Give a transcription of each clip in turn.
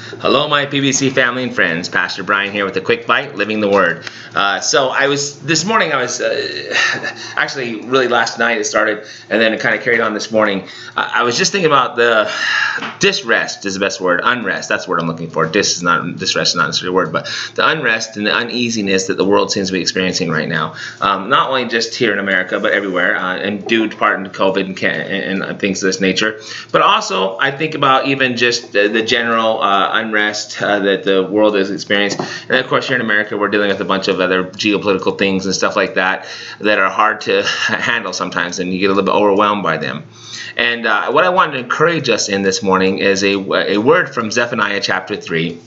Hello, my PBC family and friends. Pastor Brian here with a quick bite, living the Word. This morning, actually really last night it started, and then it kind of carried on this morning. I was just thinking about the disrest is the best word, unrest. That's the word I'm looking for. Disrest is not necessarily a word, but the unrest and the uneasiness that the world seems to be experiencing right now. Not only just here in America, but everywhere, and due to part of COVID and things of this nature. But also, I think about even just the general unrest that the world is experiencing. And of course, here in America, we're dealing with a bunch of other geopolitical things and stuff like that are hard to handle sometimes, and you get a little bit overwhelmed by them. And what I wanted to encourage us in this morning is a word from Zephaniah chapter 3.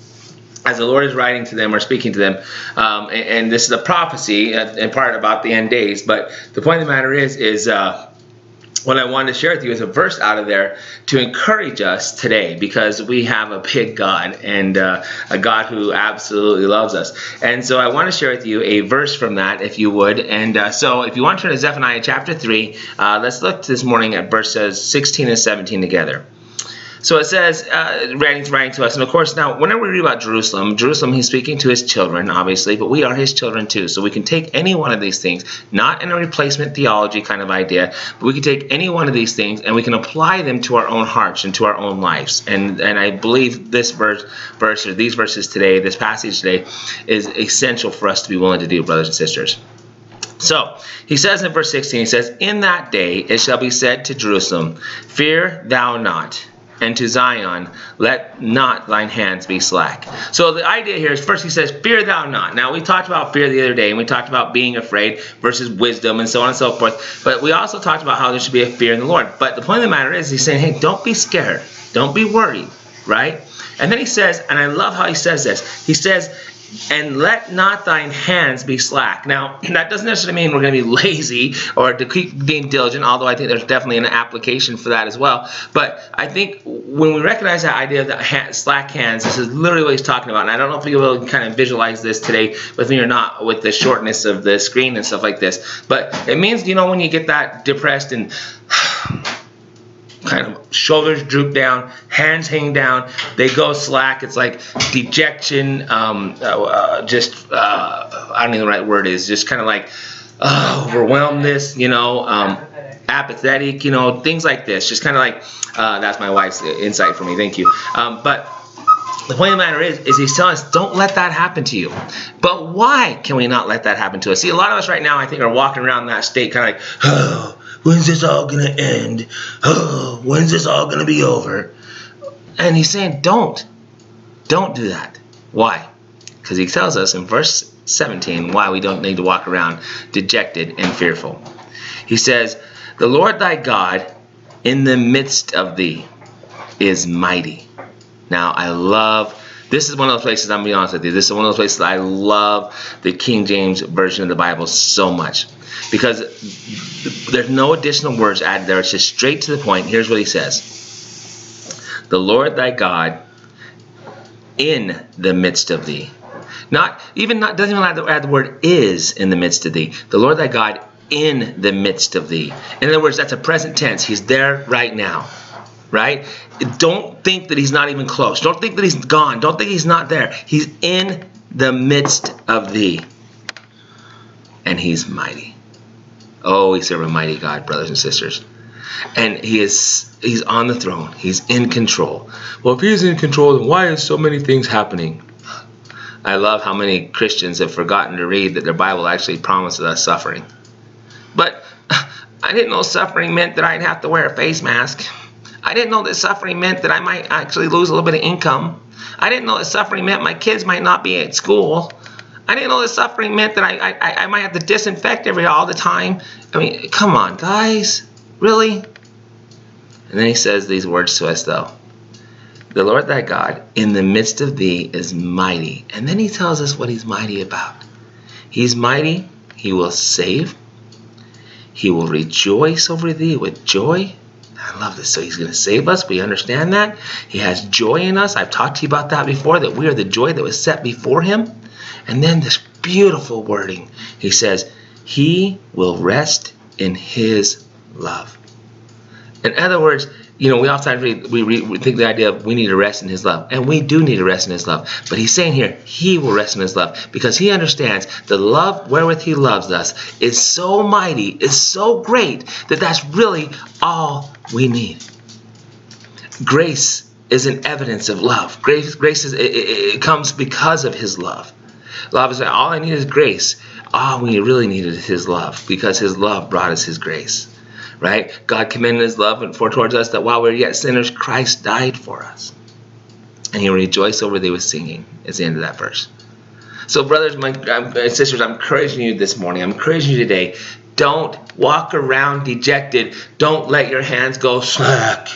As the Lord is writing to them or speaking to them, and this is a prophecy in part about the end days. But the point of the matter is what I wanted to share with you is a verse out of there to encourage us today, because we have a big God and a God who absolutely loves us. And so I want to share with you a verse from that, if you would. And so if you want to turn to Zephaniah chapter 3, let's look this morning at verses 16 and 17 together. So it says, writing to us, and of course now whenever we read about Jerusalem, he's speaking to his children, obviously, but we are his children too. So we can take any one of these things, not in a replacement theology kind of idea, but we can take any one of these things and we can apply them to our own hearts and to our own lives. And I believe this verse or these verses today, this passage today, is essential for us to be willing to do, brothers and sisters. So he says in verse 16, he says, "In that day it shall be said to Jerusalem, fear thou not. And to Zion, let not thine hands be slack." So the idea here is, first he says, fear thou not. Now, we talked about fear the other day, and we talked about being afraid versus wisdom and so on and so forth. But we also talked about how there should be a fear in the Lord. But the point of the matter is, he's saying, hey, don't be scared. Don't be worried, right? And then he says, and I love how he says this, he says, "And let not thine hands be slack." Now, that doesn't necessarily mean we're going to be lazy or to keep being diligent, although I think there's definitely an application for that as well. But I think when we recognize that idea of the slack hands, this is literally what he's talking about. And I don't know if you will kind of visualize this today with me or not, with the shortness of the screen and stuff like this. But it means, when you get that depressed and kind of shoulders droop down, hands hang down, they go slack. It's like dejection, I don't know the right word is, just kind of like overwhelmedness, apathetic, things like this. Just kind of like, that's my wife's insight for me, thank you. But the point of the matter is he's telling us, don't let that happen to you. But why can we not let that happen to us? See, a lot of us right now, I think, are walking around that state kind of like, oh, when's this all going to end? Oh, when's this all going to be over? And he's saying, don't do that. Why? Because he tells us in verse 17 why we don't need to walk around dejected and fearful. He says, "The Lord thy God in the midst of thee is mighty." Now, this is one of those places, I'm going to be honest with you, this is one of those places I love the King James Version of the Bible so much, because there's no additional words added there. It's just straight to the point. Here's what he says. "The Lord thy God in the midst of thee." Doesn't even add the word "is" in the midst of thee. The Lord thy God in the midst of thee. In other words, that's a present tense. He's there right now. Right? Don't think that he's not even close. Don't think that he's gone. Don't think he's not there. He's in the midst of thee. And he's mighty. Oh, we serve a mighty God, brothers and sisters. And he's on the throne. He's in control. Well, if he's in control, then why is so many things happening? I love how many Christians have forgotten to read that their Bible actually promises us suffering. But I didn't know suffering meant that I'd have to wear a face mask. I didn't know that suffering meant that I might actually lose a little bit of income. I didn't know that suffering meant my kids might not be at school. I didn't know that suffering meant that I might have to disinfect all the time. I mean, come on, guys. Really? And then he says these words to us, though. "The Lord thy God in the midst of thee is mighty." And then he tells us what he's mighty about. He's mighty. He will save. He will rejoice over thee with joy. I love this. So he's going to save us. We understand that. He has joy in us. I've talked to you about that before, that we are the joy that was set before him. And then this beautiful wording. He says, he will rest in his love. In other words, we oftentimes we think the idea of we need to rest in his love. And we do need to rest in his love. But he's saying here, he will rest in his love. Because he understands the love wherewith he loves us is so mighty, is so great, that that's really all we need. Grace is an evidence of love. Grace it comes because of his love. Love is all I need is grace. All we really needed is his love, because his love brought us his grace. Right? God commended his love and towards us that while we were yet sinners, Christ died for us. And he rejoiced over thee with singing. It's the end of that verse. So brothers and sisters, I'm encouraging you this morning. I'm encouraging you today. Don't walk around dejected. Don't let your hands go slack.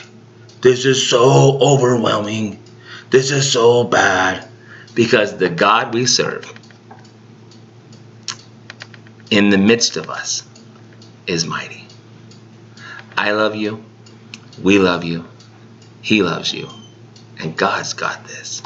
This is so overwhelming. This is so bad. Because the God we serve in the midst of us is mighty. I love you. We love you. He loves you. And God's got this.